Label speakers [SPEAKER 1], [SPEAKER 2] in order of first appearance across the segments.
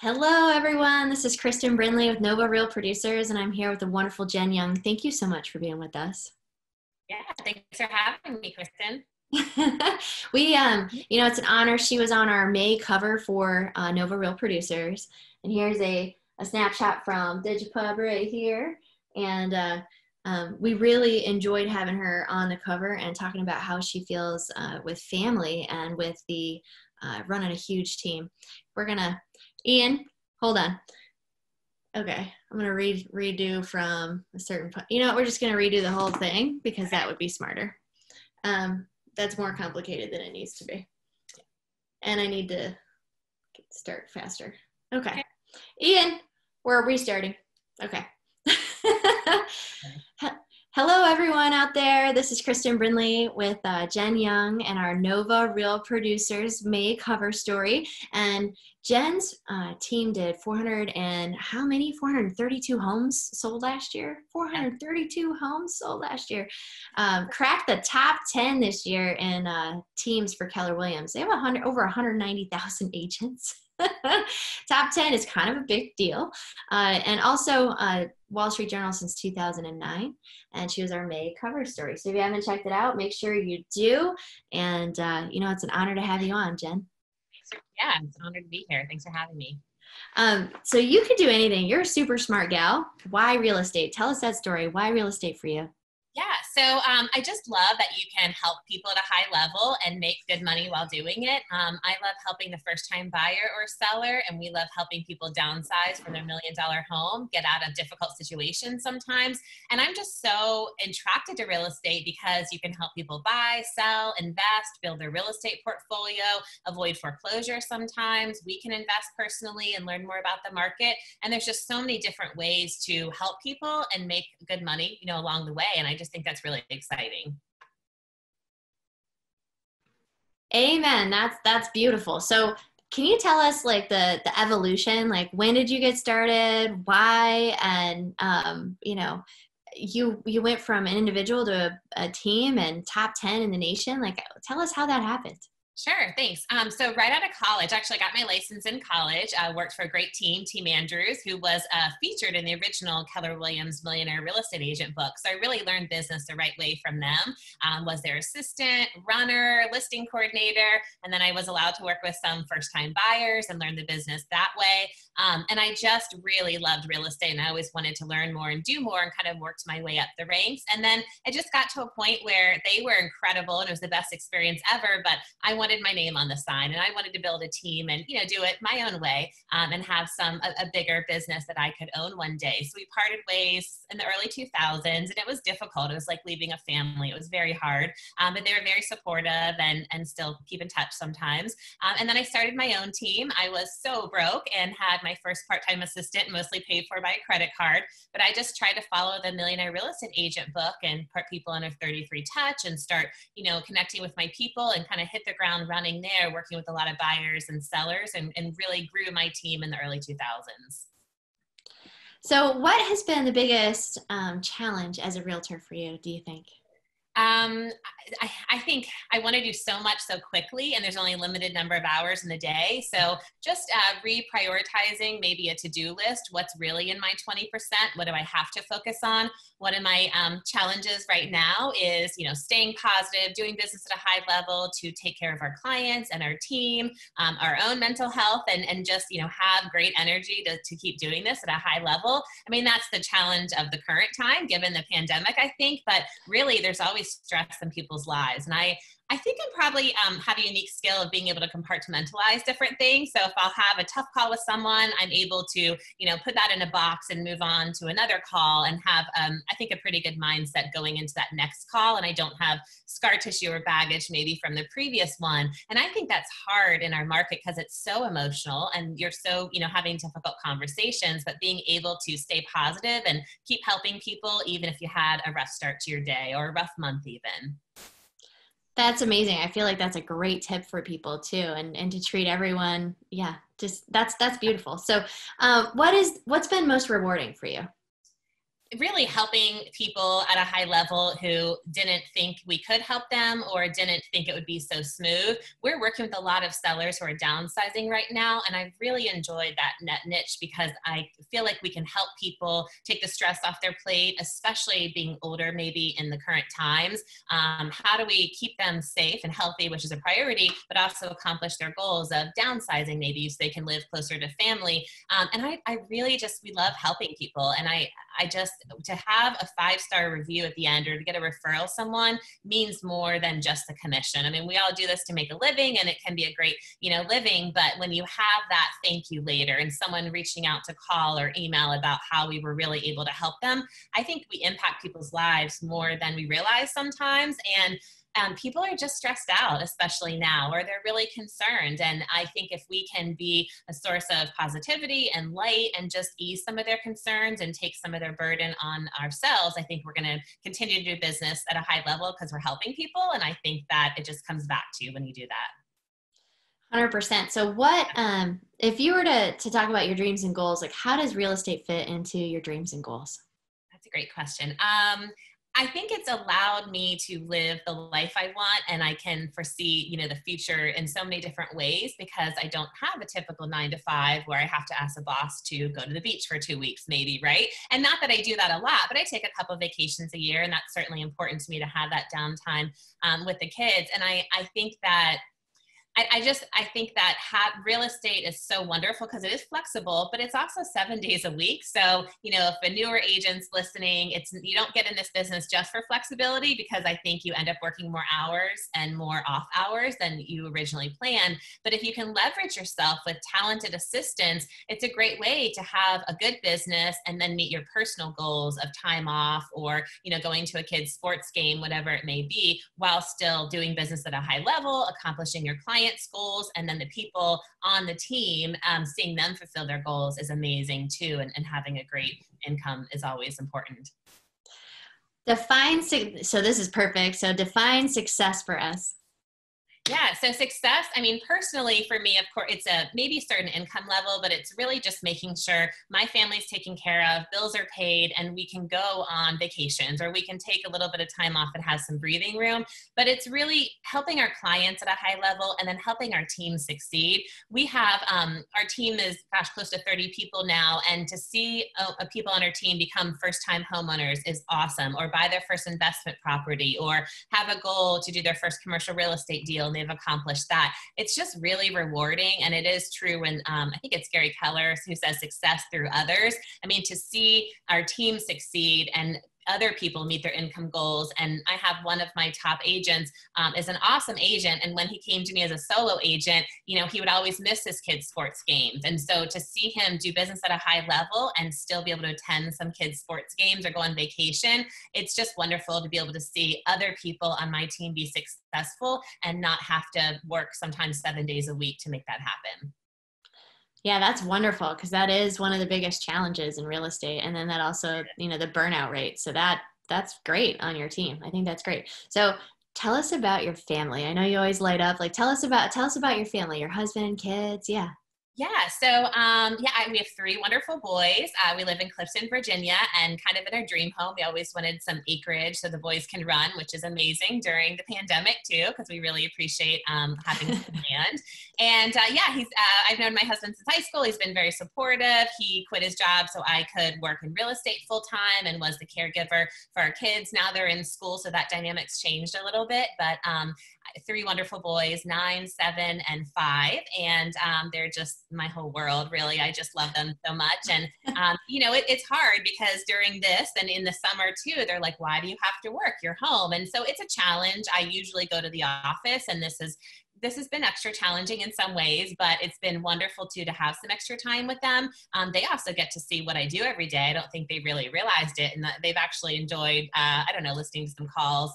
[SPEAKER 1] Hello, everyone. This is Kristin Brindley with Nova Real Producers, and I'm here with the wonderful Jen Young. Thank you so much for being with us.
[SPEAKER 2] Yeah, thanks for having me, Kristen.
[SPEAKER 1] It's an honor. She was on our May cover for Nova Real Producers, and here's a snapshot from Digipub right here. And we really enjoyed having her on the cover and talking about how she feels with family and with the running a huge team. Ian, hold on. Okay, I'm gonna redo from a certain point. You know what? We're just gonna redo the whole thing because that would be smarter. That's more complicated than it needs to be, and I need to start faster. Okay, Ian, we're restarting. Okay. Hello, everyone out there. This is Kristin Brindley with Jen Young and our Nova Real Producers May cover story. And Jen's team did 432 homes sold last year. 432 homes sold last year. Cracked the top 10 this year in teams for Keller Williams. They have over 190,000 agents. Top 10 is kind of a big deal. And also Wall Street Journal since 2009. And she was our May cover story. So if you haven't checked it out, make sure you do. And, it's an honor to have you on, Jen.
[SPEAKER 2] Yeah, it's an honor to be here. Thanks for having me.
[SPEAKER 1] So you could do anything. You're a super smart gal. Why real estate? Tell us that story. Why real estate for you?
[SPEAKER 2] Yeah, so I just love that you can help people at a high level and make good money while doing it. I love helping the first-time buyer or seller, and we love helping people downsize from their million-dollar home, get out of difficult situations sometimes. And I'm just so attracted to real estate because you can help people buy, sell, invest, build their real estate portfolio, avoid foreclosure sometimes. We can invest personally and learn more about the market. And there's just so many different ways to help people and make good money, along the way. And I just think that's really exciting.
[SPEAKER 1] Amen. That's beautiful. So can you tell us like the evolution, like when did you get started, why, and you went from an individual to a team and top 10 in the nation. Like tell us how that happened.
[SPEAKER 2] Sure, thanks. So right out of college, actually got my license in college. I worked for a great team, Team Andrews, who was featured in the original Keller Williams Millionaire Real Estate Agent book. So I really learned business the right way from them. Was their assistant, runner, listing coordinator, and then I was allowed to work with some first-time buyers and learn the business that way. And I just really loved real estate, and I always wanted to learn more and do more, and kind of worked my way up the ranks. And then I just got to a point where they were incredible, and it was the best experience ever, but I wanted my name on the sign, and I wanted to build a team and do it my own way, and have a bigger business that I could own one day. So we parted ways in the early 2000s, and it was difficult. It was like leaving a family. It was very hard, but they were very supportive and still keep in touch sometimes. And then I started my own team. I was so broke and had my first part-time assistant, mostly paid for by a credit card, but I just tried to follow the Millionaire Real Estate Agent book and put people under 33 touch and start connecting with my people and kind of hit the ground running there, working with a lot of buyers and sellers, and really grew my team in the early 2000s.
[SPEAKER 1] So what has been the biggest challenge as a realtor for you, do you think?
[SPEAKER 2] I think I want to do so much so quickly, and there's only a limited number of hours in the day. So just reprioritizing maybe a to-do list. What's really in my 20%? What do I have to focus on? One of my challenges right now is, staying positive, doing business at a high level to take care of our clients and our team, our own mental health, and just, have great energy to keep doing this at a high level. I mean, that's the challenge of the current time, given the pandemic, I think, but really there's always stress in people's lives. And I think I probably have a unique skill of being able to compartmentalize different things. So if I'll have a tough call with someone, I'm able to, put that in a box and move on to another call and have, I think, a pretty good mindset going into that next call. And I don't have scar tissue or baggage maybe from the previous one. And I think that's hard in our market because it's so emotional and you're so, having difficult conversations, but being able to stay positive and keep helping people, even if you had a rough start to your day or a rough month even.
[SPEAKER 1] That's amazing. I feel like that's a great tip for people too, and to treat everyone. Yeah, just that's beautiful. So, what's been most rewarding for you?
[SPEAKER 2] really helping people at a high level who didn't think we could help them or didn't think it would be so smooth. We're working with a lot of sellers who are downsizing right now, and I've really enjoyed that niche because I feel like we can help people take the stress off their plate, especially being older maybe in the current times. How do we keep them safe and healthy, which is a priority, but also accomplish their goals of downsizing maybe so they can live closer to family. And I really we love helping people. And I just, to have a 5-star review at the end or to get a referral someone means more than just the commission. I mean, we all do this to make a living and it can be a great, living, but when you have that thank you later and someone reaching out to call or email about how we were really able to help them, I think we impact people's lives more than we realize sometimes. And people are just stressed out, especially now, or they're really concerned. And I think if we can be a source of positivity and light and just ease some of their concerns and take some of their burden on ourselves, I think we're going to continue to do business at a high level because we're helping people. And I think that it just comes back to you when you do that.
[SPEAKER 1] 100%. So what, if you were to talk about your dreams and goals, like how does real estate fit into your dreams and goals?
[SPEAKER 2] That's a great question. I think it's allowed me to live the life I want, and I can foresee, the future in so many different ways because I don't have a typical 9-to-5 where I have to ask a boss to go to the beach for 2 weeks, maybe, right? And not that I do that a lot, but I take a couple of vacations a year, and that's certainly important to me to have that downtime with the kids. And I think that I think that real estate is so wonderful because it is flexible, but it's also 7 days a week. So, if a newer agent's listening, you don't get in this business just for flexibility because I think you end up working more hours and more off hours than you originally planned. But if you can leverage yourself with talented assistants, it's a great way to have a good business and then meet your personal goals of time off or, going to a kid's sports game, whatever it may be, while still doing business at a high level, accomplishing your clients' goals, and then the people on the team, seeing them fulfill their goals is amazing too. And having a great income is always important.
[SPEAKER 1] So this is perfect. So define success for us.
[SPEAKER 2] Yeah. So success, personally for me, of course, it's maybe a certain income level, but it's really just making sure my family's taken care of, bills are paid, and we can go on vacations or we can take a little bit of time off and have some breathing room. But it's really helping our clients at a high level and then helping our team succeed. We have, our team is, close to 30 people now. And to see people on our team become first-time homeowners is awesome, or buy their first investment property, or have a goal to do their first commercial real estate deal. And they've accomplished that. It's just really rewarding. And it is true when, I think it's Gary Keller who says success through others. To see our team succeed and other people meet their income goals. And I have one of my top agents is an awesome agent. And when he came to me as a solo agent, he would always miss his kids' sports games. And so to see him do business at a high level and still be able to attend some kids' sports games or go on vacation, it's just wonderful to be able to see other people on my team be successful and not have to work sometimes 7 days a week to make that happen.
[SPEAKER 1] Yeah, that's wonderful because that is one of the biggest challenges in real estate. And then that also, the burnout rate. So that's great on your team. I think that's great. So tell us about your family. I know you always light up. Like tell us about your family, your husband, kids. Yeah.
[SPEAKER 2] Yeah. So, we have 3 wonderful boys. We live in Clifton, Virginia, and kind of in our dream home. We always wanted some acreage so the boys can run, which is amazing during the pandemic too, because we really appreciate having some land. And I've known my husband since high school. He's been very supportive. He quit his job so I could work in real estate full time and was the caregiver for our kids. Now they're in school, so that dynamic's changed a little bit. But 3 wonderful boys, 9, 7, and 5, and they're just my whole world, really. I just love them so much. And, it's hard because during this and in the summer too, they're like, why do you have to work? You're home. And so it's a challenge. I usually go to the office, and this has been extra challenging in some ways, but it's been wonderful too to have some extra time with them. They also get to see what I do every day. I don't think they really realized it, and they've actually enjoyed, listening to some calls.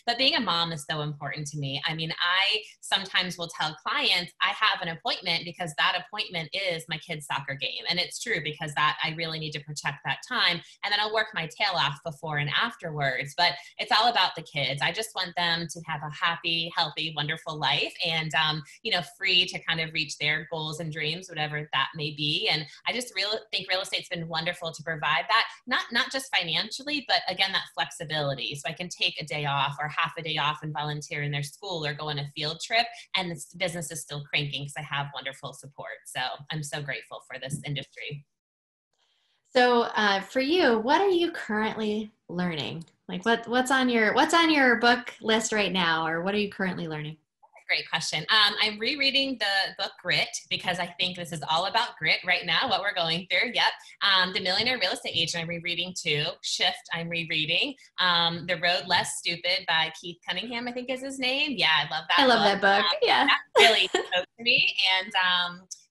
[SPEAKER 2] But being a mom is so important to me. I sometimes will tell clients I have an appointment because that appointment is my kid's soccer game. And it's true because that I really need to protect that time. And then I'll work my tail off before and afterwards. But it's all about the kids. I just want them to have a happy, healthy, wonderful life. and, free to kind of reach their goals and dreams, whatever that may be. And I just think real estate's been wonderful to provide that, not just financially, but again, that flexibility. So I can take a day off or half a day off and volunteer in their school or go on a field trip, and the business is still cranking because I have wonderful support. So I'm so grateful for this industry.
[SPEAKER 1] So for you, what are you currently learning? Like what's on your book list right now, or what are you currently learning?
[SPEAKER 2] Great question. I'm rereading the book Grit because I think this is all about grit right now, what we're going through. Yep. The Millionaire Real Estate Agent I'm rereading too. Shift I'm rereading. The Road Less Stupid by Keith Cunningham, I think is his name. Yeah, I love that
[SPEAKER 1] I
[SPEAKER 2] book.
[SPEAKER 1] love that book. Yeah.
[SPEAKER 2] That really spoke to me. And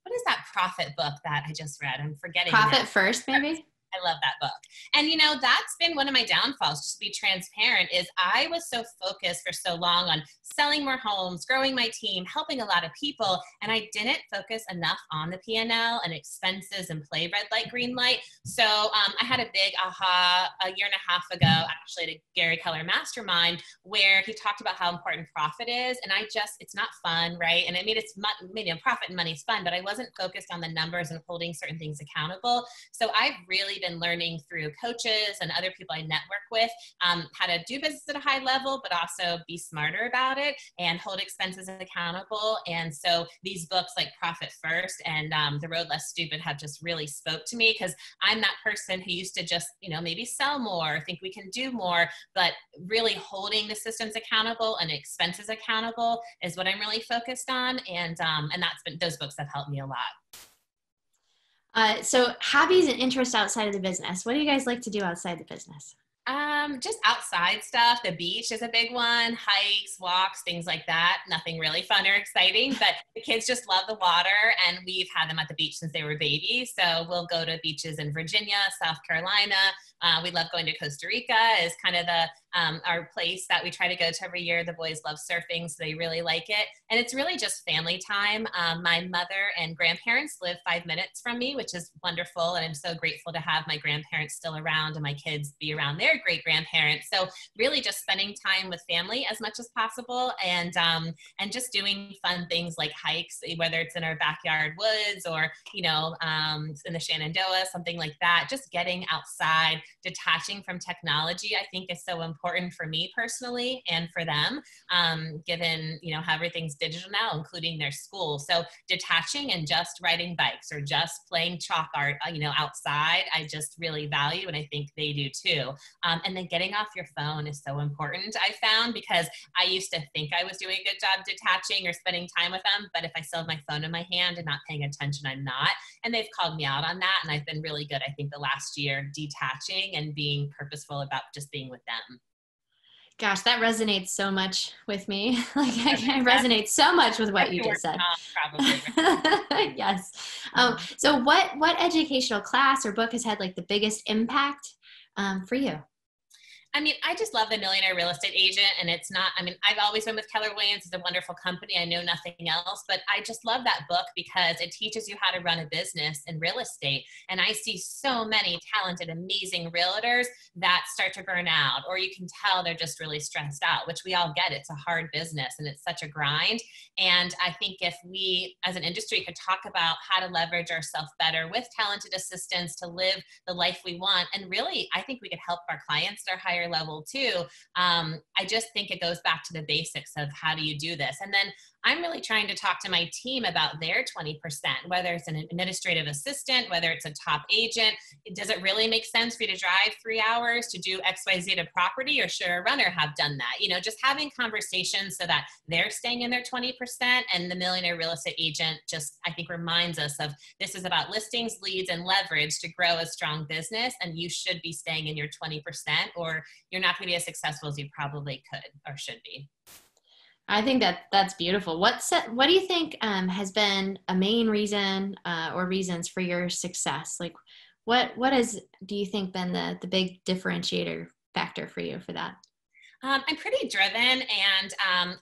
[SPEAKER 2] what is that profit book that I just read? I'm forgetting.
[SPEAKER 1] Profit First, maybe?
[SPEAKER 2] I love that book. And, that's been one of my downfalls, just to be transparent, is I was so focused for so long on selling more homes, growing my team, helping a lot of people. And I didn't focus enough on the P&L and expenses and play red light, green light. So I had a big aha a year and a half ago, actually, at a Gary Keller mastermind, where he talked about how important profit is. And it's not fun, right? And I mean, profit and money is fun, but I wasn't focused on the numbers and holding certain things accountable. So I've really been learning through coaches and other people I network with how to do business at a high level, but also be smarter about it and hold expenses accountable. And so these books like Profit First and The Road Less Stupid have just really spoke to me, because I'm that person who used to just, maybe sell more, think we can do more, but really holding the systems accountable and expenses accountable is what I'm really focused on. And those books have helped me a lot.
[SPEAKER 1] So hobbies and interests outside of the business. What do you guys like to do outside the business?
[SPEAKER 2] Just outside stuff. The beach is a big one. Hikes, walks, things like that. Nothing really fun or exciting, but the kids just love the water, and we've had them at the beach since they were babies. So we'll go to beaches in Virginia, South Carolina. We love going to Costa Rica is kind of our place that we try to go to every year. The boys love surfing, so they really like it. And it's really just family time. My mother and grandparents live 5 minutes from me, which is wonderful. And I'm so grateful to have my grandparents still around and my kids be around their great grandparents. So really just spending time with family as much as possible, and just doing fun things like hikes, whether it's in our backyard woods or, in the Shenandoah, something like that. Just getting outside, detaching from technology, I think is so important for me personally and for them, given, how everything's digital now, including their school. So detaching and just riding bikes or just playing chalk art, outside, I just really value, and I think they do too. And then getting off your phone is so important, I found, because I used to think I was doing a good job detaching or spending time with them, but if I still have my phone in my hand and not paying attention, I'm not. And they've called me out on that, and I've been really good, I think, the last year detaching and being purposeful about just being with them.
[SPEAKER 1] Gosh, that resonates so much with me. Like I resonate so much with what you just said.
[SPEAKER 2] Probably.
[SPEAKER 1] Yes. So what educational class or book has had like the biggest impact for you?
[SPEAKER 2] I mean, I just love The Millionaire Real Estate Agent, and I've always been with Keller Williams. It's a wonderful company. I know nothing else, but I just love that book because it teaches you how to run a business in real estate. And I see so many talented, amazing realtors that start to burn out, or you can tell they're just really stressed out, which we all get. It's a hard business and it's such a grind. And I think if we as an industry could talk about how to leverage ourselves better with talented assistants to live the life we want, and really, I think we could help our clients at our higher level too. I just think it goes back to the basics of how do you do this? And then I'm really trying to talk to my team about their 20%, whether it's an administrative assistant, whether it's a top agent. Does it really make sense for you to drive 3 hours to do XYZ to property, or should a runner have done that? Just having conversations so that they're staying in their 20%. And the Millionaire Real Estate Agent just, I think, reminds us of this is about listings, leads, and leverage to grow a strong business. And you should be staying in your 20%, or you're not going to be as successful as you probably could or should be.
[SPEAKER 1] I think that's beautiful. What do you think has been a main reason or reasons for your success? Like do you think been the big differentiator factor for you for that?
[SPEAKER 2] I'm pretty driven, and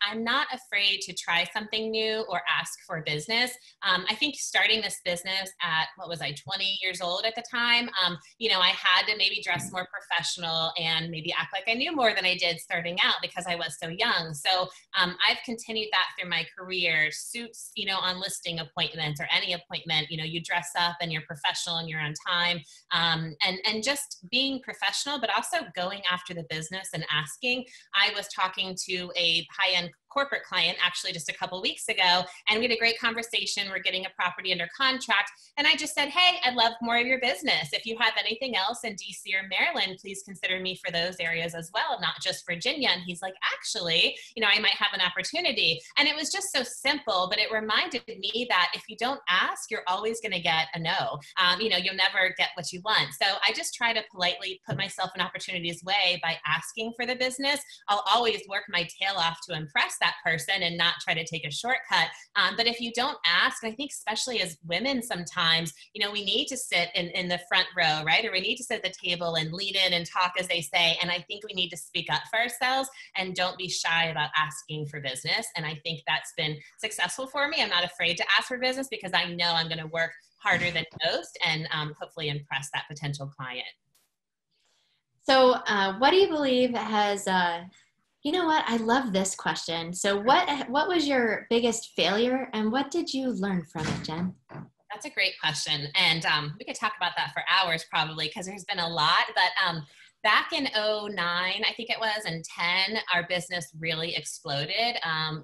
[SPEAKER 2] I'm not afraid to try something new or ask for business. I think starting this business at, what was I, 20 years old at the time, I had to maybe dress more professional and maybe act like I knew more than I did starting out because I was so young. So I've continued that through my career. Suits, on listing appointments or any appointment, you dress up and you're professional and you're on time, and just being professional, but also going after the business and asking. I was talking to a high-end corporate client actually just a couple weeks ago, and we had a great conversation. We're getting a property under contract, and I just said, hey, I'd love more of your business. If you have anything else in DC or Maryland, please consider me for those areas as well, not just Virginia. And he's like, actually, I might have an opportunity. And it was just so simple, but it reminded me that if you don't ask, you're always going to get a no. You'll never get what you want. So I just try to politely put myself in opportunities' way by asking for the business. I'll always work my tail off to impress that person and not try to take a shortcut. But if you don't ask, and I think especially as women sometimes, we need to sit in the front row, right? Or we need to sit at the table and lean in and talk, as they say. And I think we need to speak up for ourselves and don't be shy about asking for business. And I think that's been successful for me. I'm not afraid to ask for business because I know I'm going to work harder than most and hopefully impress that potential client.
[SPEAKER 1] So what do you believe has, you know what, I love this question. So what was your biggest failure and what did you learn from it, Jen?
[SPEAKER 2] That's a great question. And we could talk about that for hours probably because there's been a lot, but back in 09, I think it was, and 10, our business really exploded.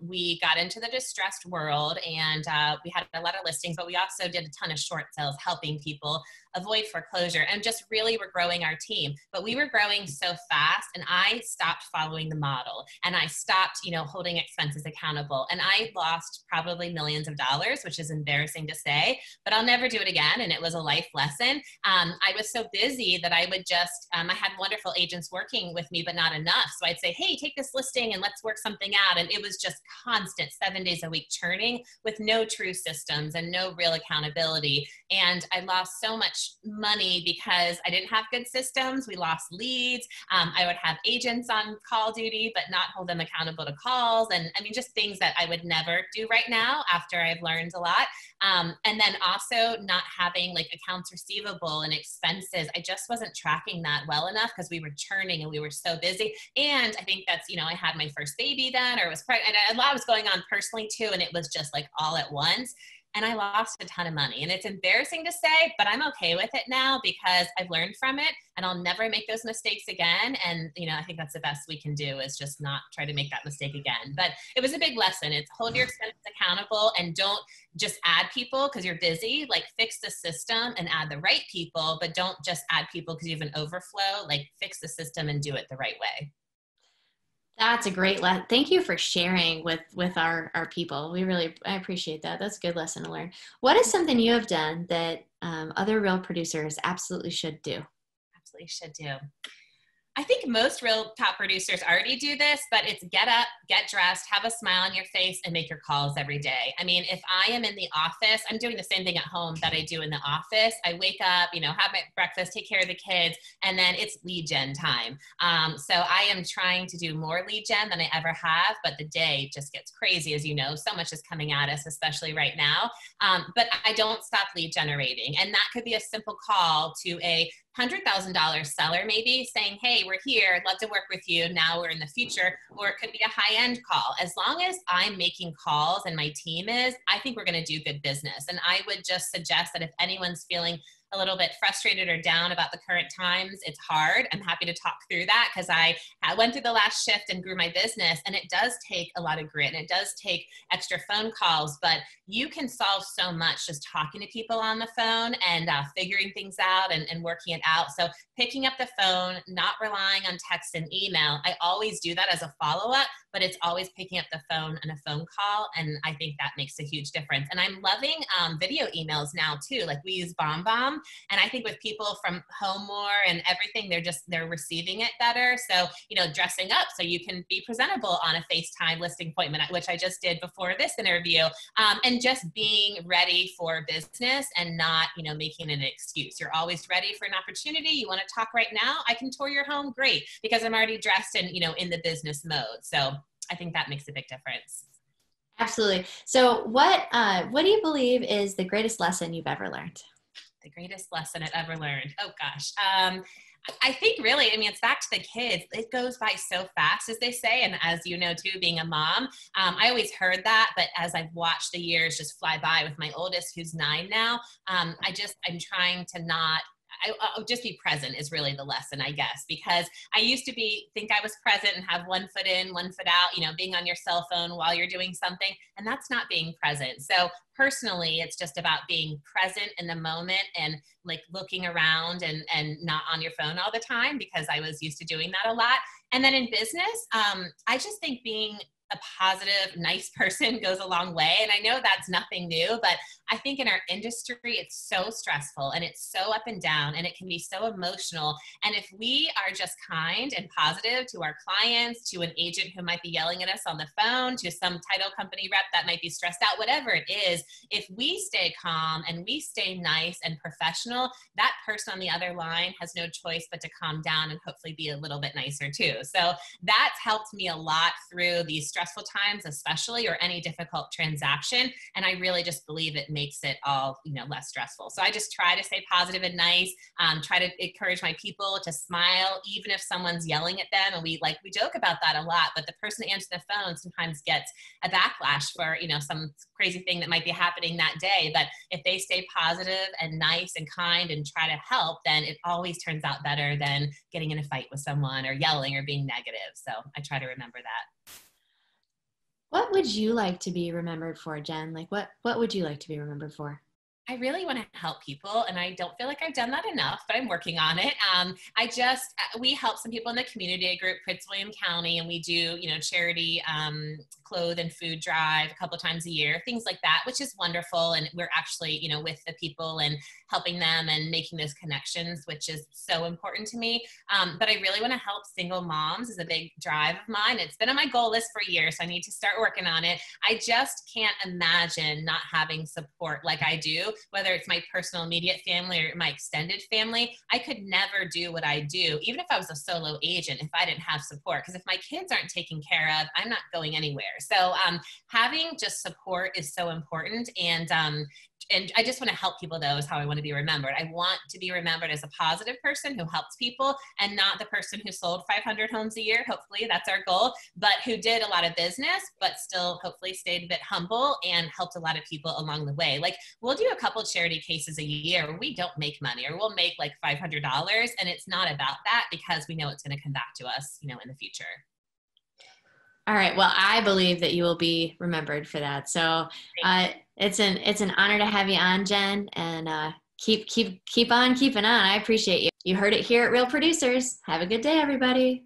[SPEAKER 2] We got into the distressed world and we had a lot of listings, but we also did a ton of short sales helping people avoid foreclosure and just really were growing our team. But we were growing so fast and I stopped following the model and I stopped, holding expenses accountable. And I lost probably millions of dollars, which is embarrassing to say, but I'll never do it again. And it was a life lesson. I was so busy that I would just, I had wonderful agents working with me, but not enough. So I'd say, hey, take this listing and let's work something out. And it was just constant 7 days a week churning with no true systems and no real accountability. And I lost so much money because I didn't have good systems. We lost leads. I would have agents on call duty, but not hold them accountable to calls. And I mean, just things that I would never do right now after I've learned a lot. And then also not having like accounts receivable and expenses. I just wasn't tracking that well enough because we were churning and we were so busy. And I think that's, I had my first baby then, or was pregnant, and a lot was going on personally too. And it was just like all at once. And I lost a ton of money. And it's embarrassing to say, but I'm okay with it now because I've learned from it and I'll never make those mistakes again. And, I think that's the best we can do is just not try to make that mistake again. But it was a big lesson. It's hold your expenses accountable and don't just add people because you're busy. Like fix the system and add the right people, but don't just add people because you have an overflow. Like fix the system and do it the right way.
[SPEAKER 1] That's a great thank you for sharing with our people. I appreciate that. That's a good lesson to learn. What is something you have done that other real producers absolutely should do?
[SPEAKER 2] Absolutely should do. I think most real top producers already do this, but it's get up, get dressed, have a smile on your face, and make your calls every day. I mean, if I am in the office, I'm doing the same thing at home that I do in the office. I wake up, have my breakfast, take care of the kids, and then it's lead gen time. So I am trying to do more lead gen than I ever have, but the day just gets crazy, as you know. So much is coming at us, especially right now. But I don't stop lead generating. And that could be a simple call to a $100,000 seller maybe saying, hey, we're here, I'd love to work with you now or in the future, or it could be a high-end call. As long as I'm making calls and my team is, I think we're going to do good business. And I would just suggest that if anyone's feeling a little bit frustrated or down about the current times, it's hard. I'm happy to talk through that because I went through the last shift and grew my business, and it does take a lot of grit and it does take extra phone calls, but you can solve so much just talking to people on the phone and figuring things out and working it out. So picking up the phone, not relying on text and email. I always do that as a follow-up, but it's always picking up the phone and a phone call. And I think that makes a huge difference. And I'm loving video emails now too. Like we use BombBomb, and I think with people from home more and everything, they're receiving it better. So, dressing up so you can be presentable on a FaceTime listing appointment, which I just did before this interview, and just being ready for business and not, making an excuse. You're always ready for an opportunity. You want to talk right now? I can tour your home. Great. Because I'm already dressed and, in the business mode. So I think that makes a big difference.
[SPEAKER 1] Absolutely. So what do you believe is the greatest lesson you've ever learned?
[SPEAKER 2] The greatest lesson I've ever learned. Oh gosh. I think really, it's back to the kids. It goes by so fast, as they say. And as you know, too, being a mom, I always heard that. But as I've watched the years just fly by with my oldest, who's 9 now, I'm trying to not, I'll just be present is really the lesson, I guess, because I used to think I was present and have one foot in, one foot out, being on your cell phone while you're doing something, and that's not being present. So personally, it's just about being present in the moment and like looking around and not on your phone all the time, because I was used to doing that a lot. And then in business, I just think being a positive, nice person goes a long way. And I know that's nothing new, but I think in our industry, it's so stressful and it's so up and down and it can be so emotional. And if we are just kind and positive to our clients, to an agent who might be yelling at us on the phone, to some title company rep that might be stressed out, whatever it is, if we stay calm and we stay nice and professional, that person on the other line has no choice but to calm down and hopefully be a little bit nicer too. So that's helped me a lot through these stressful times, especially, or any difficult transaction. And I really just believe it makes it all, less stressful. So I just try to stay positive and nice, try to encourage my people to smile, even if someone's yelling at them. And we joke about that a lot, but the person answering the phone sometimes gets a backlash for, some crazy thing that might be happening that day. But if they stay positive and nice and kind and try to help, then it always turns out better than getting in a fight with someone or yelling or being negative. So I try to remember that.
[SPEAKER 1] What would you like to be remembered for, Jen? Like what would you like to be remembered for?
[SPEAKER 2] I really want to help people, and I don't feel like I've done that enough, but I'm working on it. We help some people in the community group, Prince William County, and we do, charity clothes and food drive a couple times a year, things like that, which is wonderful. And we're actually, with the people and helping them and making those connections, which is so important to me. But I really want to help single moms is a big drive of mine. It's been on my goal list for years, so I need to start working on it. I just can't imagine not having support like I do, whether it's my personal immediate family or my extended family. I could never do what I do, even if I was a solo agent, if I didn't have support. Because if my kids aren't taken care of, I'm not going anywhere. So having just support is so important. And I just want to help people, though, is how I want to be remembered. I want to be remembered as a positive person who helps people and not the person who sold 500 homes a year. Hopefully that's our goal, but who did a lot of business, but still hopefully stayed a bit humble and helped a lot of people along the way. Like we'll do a couple charity cases a year where we don't make money, or we'll make like $500. And it's not about that, because we know it's going to come back to us, in the future.
[SPEAKER 1] All right. Well, I believe that you will be remembered for that. So it's an honor to have you on, Jen, and keep on keeping on. I appreciate you. You heard it here at Real Producers. Have a good day, everybody.